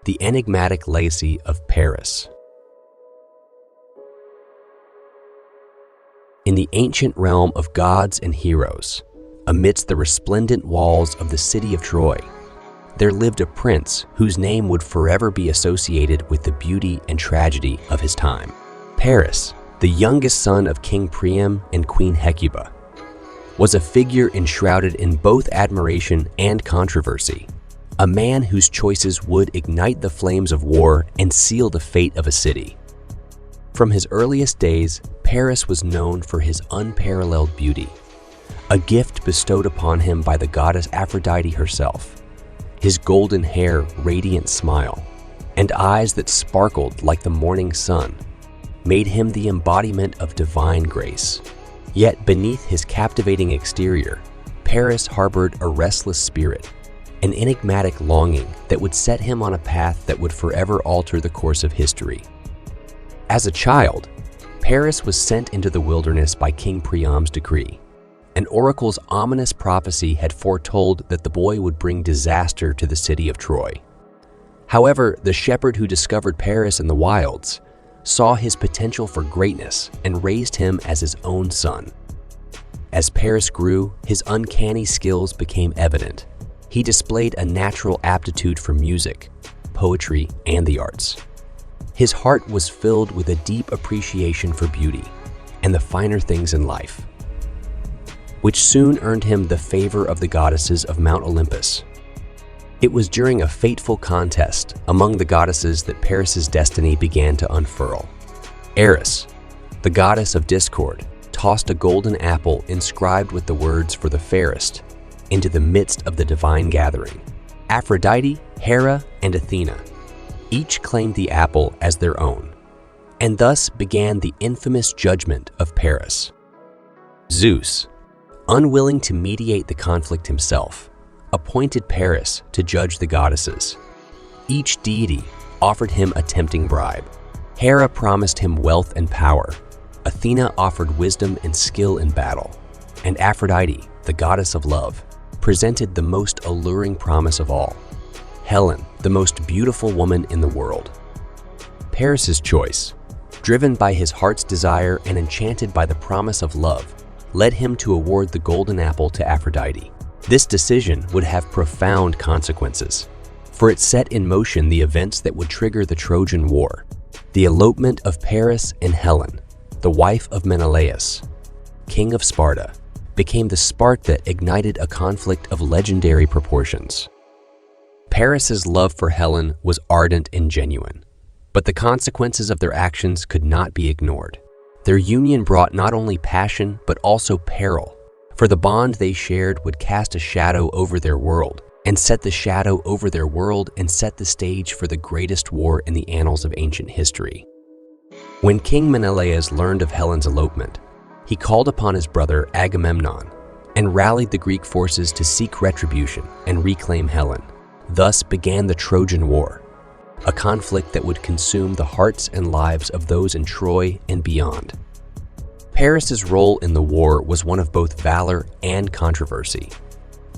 the enigmatic legacy of Paris. In the ancient realm of gods and heroes, amidst the resplendent walls of the city of Troy, there lived a prince whose name would forever be associated with the beauty and tragedy of his time. Paris, the youngest son of King Priam and Queen Hecuba, was a figure enshrouded in both admiration and controversy, a man whose choices would ignite the flames of war and seal the fate of a city. From his earliest days, Paris was known for his unparalleled beauty, a gift bestowed upon him by the goddess Aphrodite herself. His golden hair, radiant smile, and eyes that sparkled like the morning sun made him the embodiment of divine grace. Yet beneath his captivating exterior, Paris harbored a restless spirit, an enigmatic longing that would set him on a path that would forever alter the course of history. As a child, Paris was sent into the wilderness by King Priam's decree. An oracle's ominous prophecy had foretold that the boy would bring disaster to the city of Troy. However, the shepherd who discovered Paris in the wilds saw his potential for greatness and raised him as his own son. As Paris grew, his uncanny skills became evident. He displayed a natural aptitude for music, poetry, and the arts. His heart was filled with a deep appreciation for beauty and the finer things in life, which soon earned him the favor of the goddesses of Mount Olympus. It was during a fateful contest among the goddesses that Paris's destiny began to unfurl. Eris, the goddess of discord, tossed a golden apple inscribed with the words "for the fairest" into the midst of the divine gathering. Aphrodite, Hera, and Athena each claimed the apple as their own, and thus began the infamous judgment of Paris. Zeus, unwilling to mediate the conflict himself, appointed Paris to judge the goddesses. Each deity offered him a tempting bribe. Hera promised him wealth and power. Athena offered wisdom and skill in battle. And Aphrodite, the goddess of love, presented the most alluring promise of all: Helen, the most beautiful woman in the world. Paris's choice, driven by his heart's desire and enchanted by the promise of love, led him to award the golden apple to Aphrodite. This decision would have profound consequences, for it set in motion the events that would trigger the Trojan War. The elopement of Paris and Helen, the wife of Menelaus, king of Sparta, became the spark that ignited a conflict of legendary proportions. Paris's love for Helen was ardent and genuine, but the consequences of their actions could not be ignored. Their union brought not only passion but also peril, for the bond they shared would cast a shadow over their world, and set the stage for the greatest war in the annals of ancient history. When King Menelaus learned of Helen's elopement, he called upon his brother Agamemnon and rallied the Greek forces to seek retribution and reclaim Helen. Thus began the Trojan War, a conflict that would consume the hearts and lives of those in Troy and beyond. Paris's role in the war was one of both valor and controversy.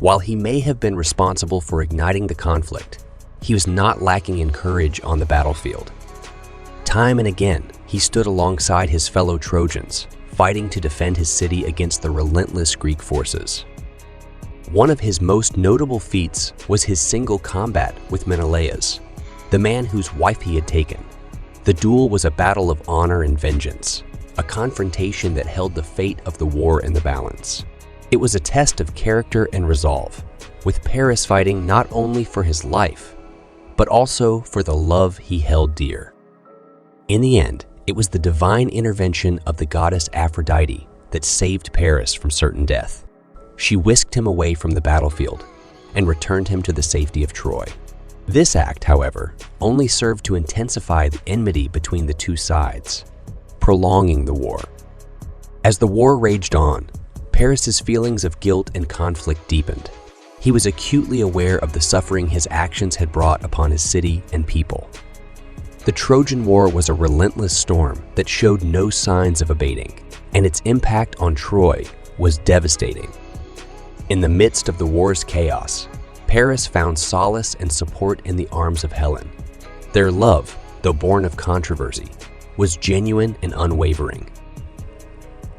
While he may have been responsible for igniting the conflict, he was not lacking in courage on the battlefield. Time and again, he stood alongside his fellow Trojans, fighting to defend his city against the relentless Greek forces. One of his most notable feats was his single combat with Menelaus, the man whose wife he had taken. The duel was a battle of honor and vengeance, a confrontation that held the fate of the war in the balance. It was a test of character and resolve, with Paris fighting not only for his life, but also for the love he held dear. In the end, it was the divine intervention of the goddess Aphrodite that saved Paris from certain death. She whisked him away from the battlefield and returned him to the safety of Troy. This act, however, only served to intensify the enmity between the two sides, prolonging the war. As the war raged on, Paris's feelings of guilt and conflict deepened. He was acutely aware of the suffering his actions had brought upon his city and people. The Trojan War was a relentless storm that showed no signs of abating, and its impact on Troy was devastating. In the midst of the war's chaos, Paris found solace and support in the arms of Helen, Their love, though born of controversy, was genuine and unwavering.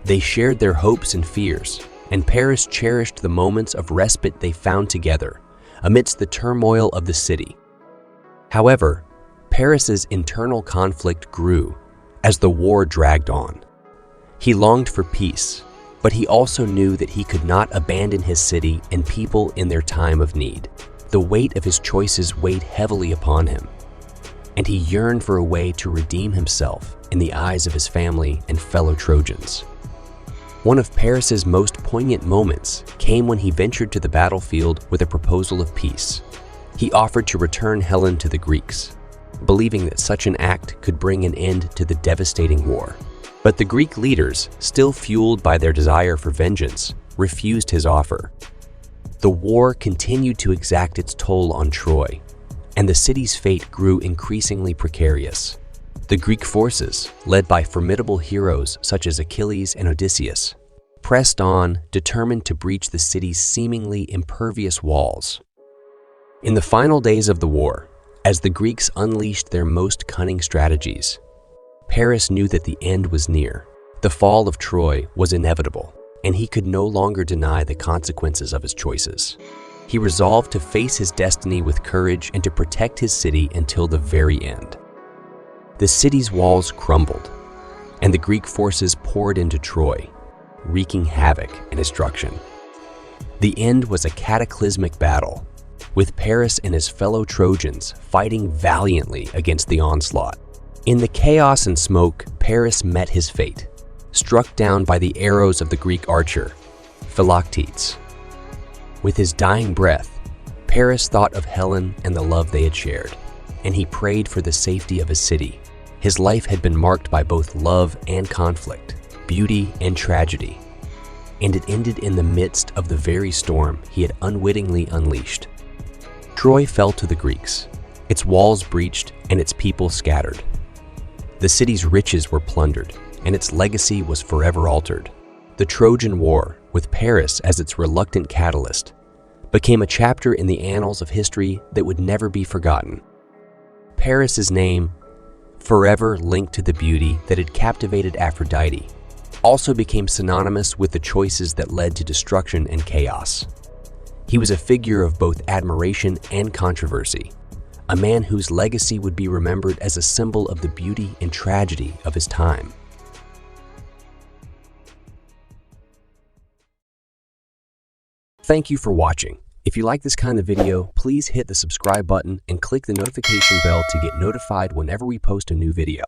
They shared their hopes and fears, and Paris cherished the moments of respite they found together amidst the turmoil of the city. However, Paris's internal conflict grew as the war dragged on. He longed for peace, but he also knew that he could not abandon his city and people in their time of need. The weight of his choices weighed heavily upon him, and he yearned for a way to redeem himself in the eyes of his family and fellow Trojans. One of Paris's most poignant moments came when he ventured to the battlefield with a proposal of peace. He offered to return Helen to the Greeks, believing that such an act could bring an end to the devastating war. But the Greek leaders, still fueled by their desire for vengeance, refused his offer. The war continued to exact its toll on Troy, and the city's fate grew increasingly precarious. The Greek forces, led by formidable heroes such as Achilles and Odysseus, pressed on, determined to breach the city's seemingly impervious walls. In the final days of the war, as the Greeks unleashed their most cunning strategies, Paris knew that the end was near. The fall of Troy was inevitable, and he could no longer deny the consequences of his choices. He resolved to face his destiny with courage and to protect his city until the very end. The city's walls crumbled, and the Greek forces poured into Troy, wreaking havoc and destruction. The end was a cataclysmic battle, with Paris and his fellow Trojans fighting valiantly against the onslaught. In the chaos and smoke, Paris met his fate, struck down by the arrows of the Greek archer, Philoctetes. With his dying breath, Paris thought of Helen and the love they had shared, and he prayed for the safety of his city. His life had been marked by both love and conflict, beauty and tragedy, and it ended in the midst of the very storm he had unwittingly unleashed. Troy fell to the Greeks, its walls breached and its people scattered. The city's riches were plundered, and its legacy was forever altered. The Trojan War, with Paris as its reluctant catalyst, became a chapter in the annals of history that would never be forgotten. Paris's name, forever linked to the beauty that had captivated Aphrodite, also became synonymous with the choices that led to destruction and chaos. He was a figure of both admiration and controversy, a man whose legacy would be remembered as a symbol of the beauty and tragedy of his time. Thank you for watching. If you like this kind of video, please hit the subscribe button and click the notification bell to get notified whenever we post a new video.